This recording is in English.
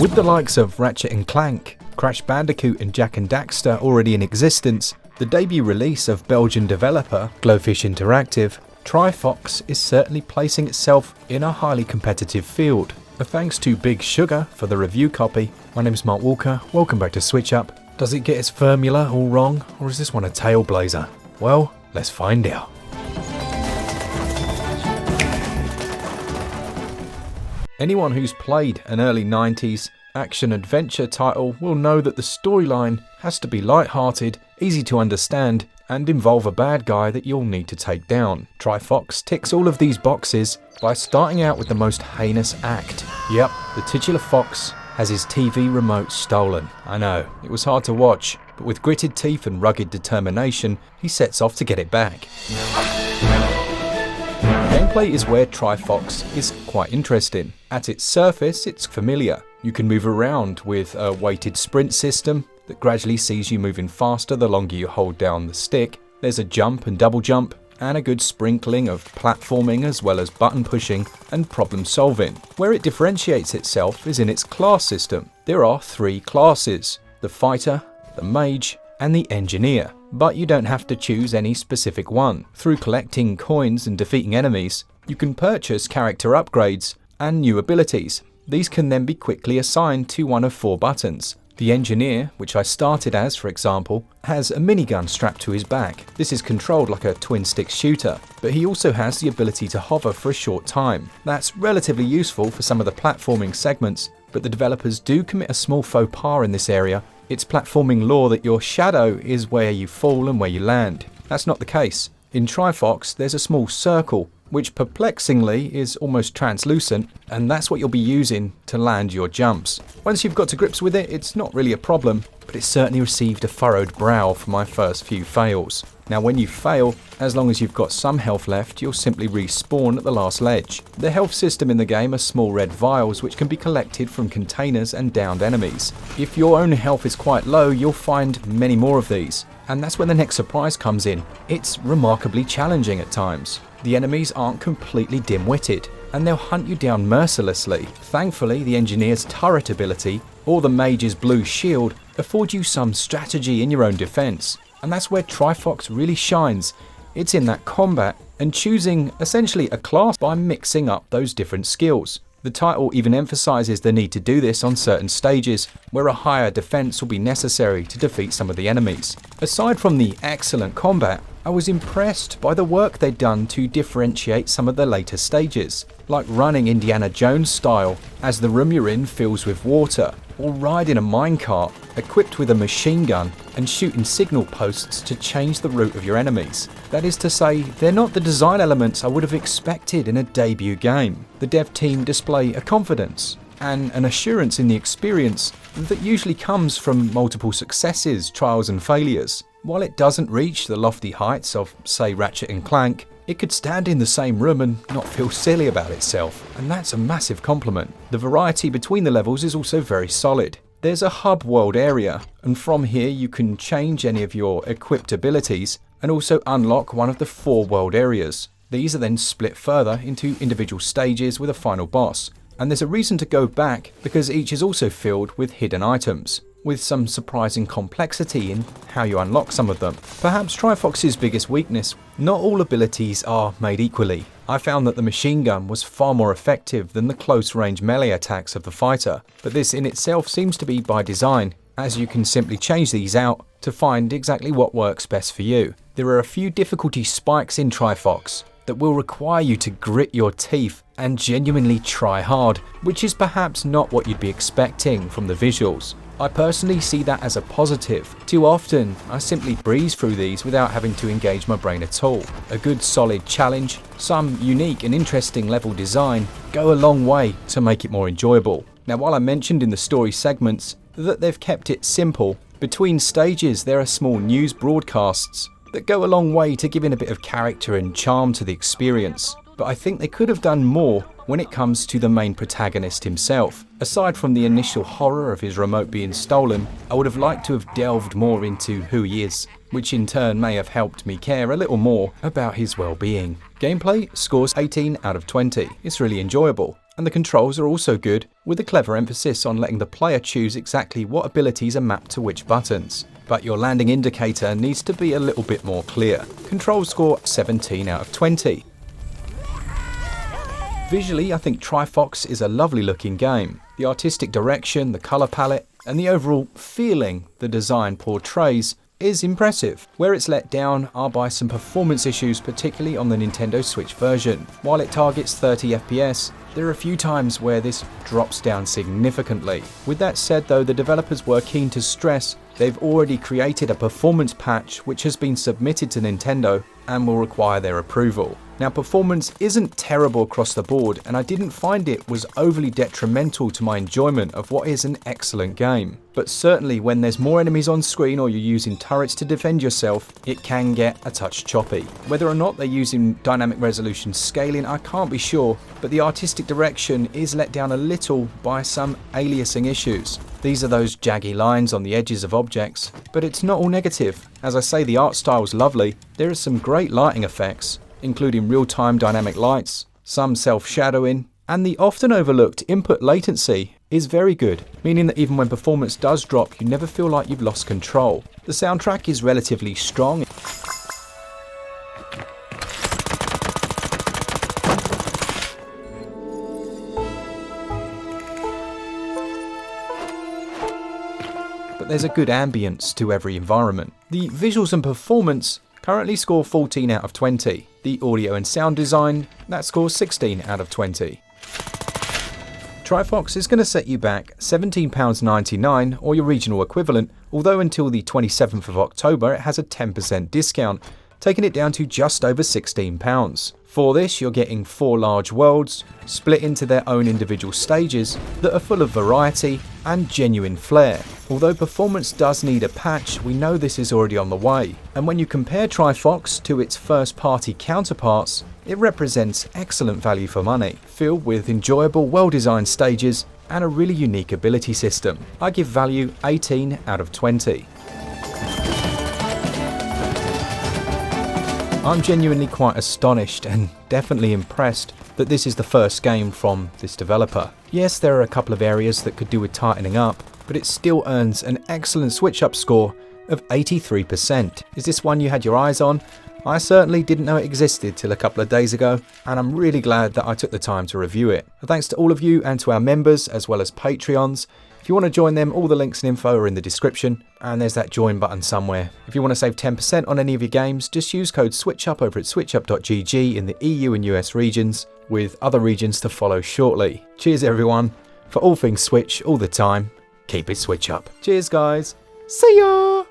With the likes of Ratchet & Clank, Crash Bandicoot and Jak and Daxter already in existence, the debut release of Belgian developer Glowfish Interactive, Trifox is certainly placing itself in a highly competitive field. A thanks to Big Sugar for the review copy. My name is Mark Walker, welcome back to SwitchUp. Does it get its formula all wrong, or is this one a tailblazer? Well, let's find out. Anyone who's played an early 90s action-adventure title will know that the storyline has to be light-hearted, easy to understand, and involve a bad guy that you'll need to take down. Trifox ticks all of these boxes by starting out with the most heinous act. Yep, the titular fox has his TV remote stolen. I know, it was hard to watch, but with gritted teeth and rugged determination, he sets off to get it back. Gameplay is where Trifox is quite interesting. At its surface, it's familiar. You can move around with a weighted sprint system that gradually sees you moving faster the longer you hold down the stick. There's a jump and double jump, and a good sprinkling of platforming as well as button pushing and problem solving. Where it differentiates itself is in its class system. There are 3 classes: the fighter, the mage, and the engineer. But you don't have to choose any specific one. Through collecting coins and defeating enemies, you can purchase character upgrades and new abilities. These can then be quickly assigned to one of 4 buttons. The engineer, which I started as for example, has a minigun strapped to his back. This is controlled like a twin-stick shooter, but he also has the ability to hover for a short time. That's relatively useful for some of the platforming segments, but the developers do commit a small faux pas in this area. It's platforming lore that your shadow is where you fall and where you land. That's not the case. In Trifox, there's a small circle, which perplexingly is almost translucent, and that's what you'll be using to land your jumps. Once you've got to grips with it, it's not really a problem, but it certainly received a furrowed brow for my first few fails. Now when you fail, as long as you've got some health left, you'll simply respawn at the last ledge. The health system in the game are small red vials which can be collected from containers and downed enemies. If your own health is quite low, you'll find many more of these. And that's when the next surprise comes in. It's remarkably challenging at times. The enemies aren't completely dim-witted, and they'll hunt you down mercilessly. Thankfully, the engineer's turret ability, or the mage's blue shield, afford you some strategy in your own defense. And that's where Trifox really shines. It's in that combat and choosing essentially a class by mixing up those different skills. The title even emphasizes the need to do this on certain stages, where a higher defense will be necessary to defeat some of the enemies. Aside from the excellent combat, I was impressed by the work they'd done to differentiate some of the later stages, like running Indiana Jones style as the room you're in fills with water, or riding a minecart equipped with a machine gun and shooting signal posts to change the route of your enemies. That is to say, they're not the design elements I would have expected in a debut game. The dev team display a confidence and an assurance in the experience that usually comes from multiple successes, trials and failures. While it doesn't reach the lofty heights of, say, Ratchet & Clank, it could stand in the same room and not feel silly about itself, and that's a massive compliment. The variety between the levels is also very solid. There's a hub world area, and from here you can change any of your equipped abilities and also unlock one of the 4 world areas. These are then split further into individual stages with a final boss, and there's a reason to go back because each is also filled with hidden items, with some surprising complexity in how you unlock some of them. Perhaps Trifox's biggest weakness: not all abilities are made equally. I found that the machine gun was far more effective than the close-range melee attacks of the fighter, but this in itself seems to be by design, as you can simply change these out to find exactly what works best for you. There are a few difficulty spikes in Trifox that will require you to grit your teeth and genuinely try hard, which is perhaps not what you'd be expecting from the visuals. I personally see that as a positive. Too often, I simply breeze through these without having to engage my brain at all. A good solid challenge, some unique and interesting level design go a long way to make it more enjoyable. Now, while I mentioned in the story segments that they've kept it simple, between stages there are small news broadcasts that go a long way to giving a bit of character and charm to the experience. But I think they could have done more when it comes to the main protagonist himself. Aside from the initial horror of his remote being stolen, I would have liked to have delved more into who he is. which in turn may have helped me care a little more about his well-being. Gameplay scores 18 out of 20. It's really enjoyable, and the controls are also good, with a clever emphasis on letting the player choose exactly what abilities are mapped to which buttons. But your landing indicator needs to be a little bit more clear. Controls score 17 out of 20. Visually, I think Trifox is a lovely looking game. The artistic direction, the colour palette, and the overall feeling the design portrays is impressive. Where it's let down are by some performance issues, particularly on the Nintendo Switch version. While it targets 30 FPS, there are a few times where this drops down significantly. With that said though, the developers were keen to stress they've already created a performance patch which has been submitted to Nintendo and will require their approval. Now, performance isn't terrible across the board, and I didn't find it was overly detrimental to my enjoyment of what is an excellent game. But certainly when there's more enemies on screen or you're using turrets to defend yourself, it can get a touch choppy. Whether or not they're using dynamic resolution scaling, I can't be sure, but the artistic direction is let down a little by some aliasing issues. These are those jaggy lines on the edges of objects, but it's not all negative. As I say, the art style's lovely. There are some great lighting effects, including real-time dynamic lights, some self-shadowing, and the often overlooked input latency is very good, meaning that even when performance does drop, you never feel like you've lost control. The soundtrack is relatively strong. But there's a good ambience to every environment. The visuals and performance currently score 14 out of 20. The audio and sound design, that scores 16 out of 20. Trifox is going to set you back £17.99 or your regional equivalent, although until the 27th of October it has a 10% discount, taking it down to just over £16. For this, you're getting 4 large worlds, split into their own individual stages that are full of variety and genuine flair. Although performance does need a patch, we know this is already on the way. And when you compare Trifox to its first-party counterparts, it represents excellent value for money, filled with enjoyable, well-designed stages and a really unique ability system. I give value 18 out of 20. I'm genuinely quite astonished and definitely impressed that this is the first game from this developer. Yes, there are a couple of areas that could do with tightening up, but it still earns an excellent SwitchUp score of 83%. Is this one you had your eyes on? I certainly didn't know it existed till a couple of days ago, and I'm really glad that I took the time to review it. Thanks to all of you and to our members as well as Patreons. If you want to join them, all the links and info are in the description, and there's that join button somewhere. If you want to save 10% on any of your games, just use code SwitchUp over at switchup.gg in the EU and US regions, with other regions to follow shortly. Cheers everyone. For all things Switch, all the time, keep it Switch up. Cheers guys. See ya!